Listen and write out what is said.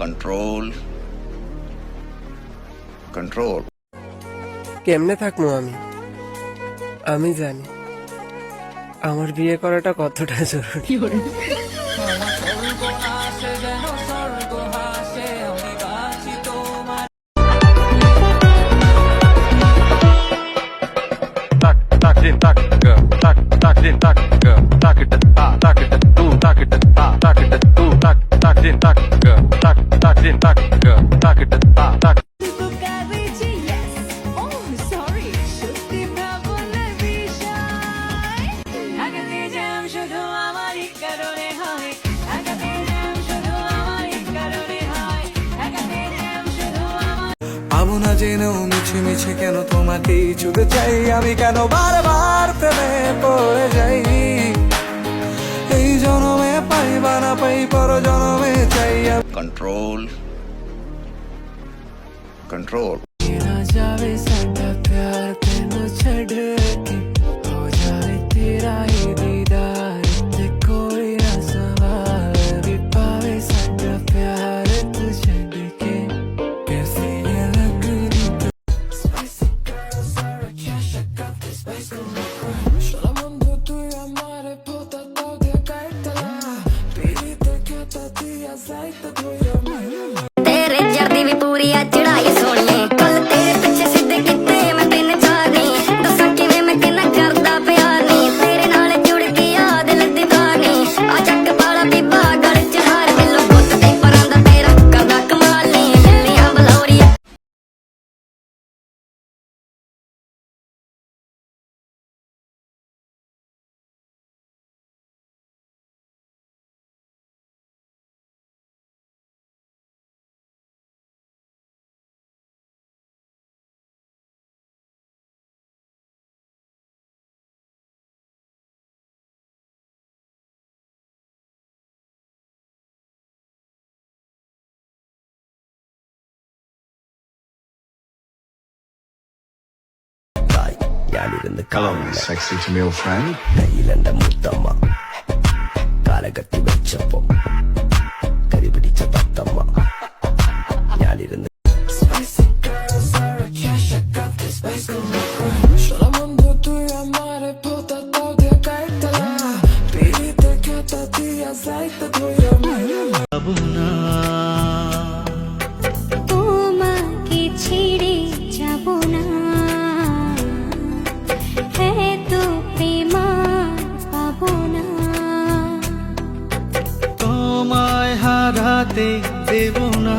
control, control. কেমনে থাকবো আমি জানি আমার বিয়ে করাটা কতটা জরুরি। ভাবো না জেনেও মিছে মিছে কেন তোমাকেই ছুঁতে চাই আমি, কেন বারবার প্রেমে পড়ে যাই। এই জনমে পাই বা না পাই পর জনমে চাই Control, control. जावे साडा प्यार तेनू छड़ के हो जाए तेरा ही दीदार ते कोई ना सवाल भी पावे साडा प्यार तू छड़ के कैसी ये लगदी Spicy girls are a cash, I got this spice on my crime. Solo mundo tu y amare puta todo caetala piri te kata tia zaita tu ya तेरे जर्दी भी पूरी आ चढ़ाई सोनिए कल तेरे पीछे सीधे किते मैं तीन चार नी दसा किवें मैं किन्ना करदा प्यार नी तेरे नाल जुड़ के याद लगदी दानी आ चक पाला बीबा गल च हार दिलों पुੱਤ ते परां दा तेरा कदा कमाल नी दिल्लियां Balauria Hello, sexy Tamil friend. കയ്യിലെന്റെ Muthamma കാലകത്തി വെച്ചപ്പോ കരി പിടിച്ച തത്തമ്മ ഞാനിരുന്ന് Spicy girls are a cash, I got this spice on my crime. Solo mundo tu y amare puta todo caetala piri te kata tia zaita tu ya তোমাকে ছেড়ে যাব না হ্যাঁ তো প্রেম পাবো না তোমায় হারাতে দেব না।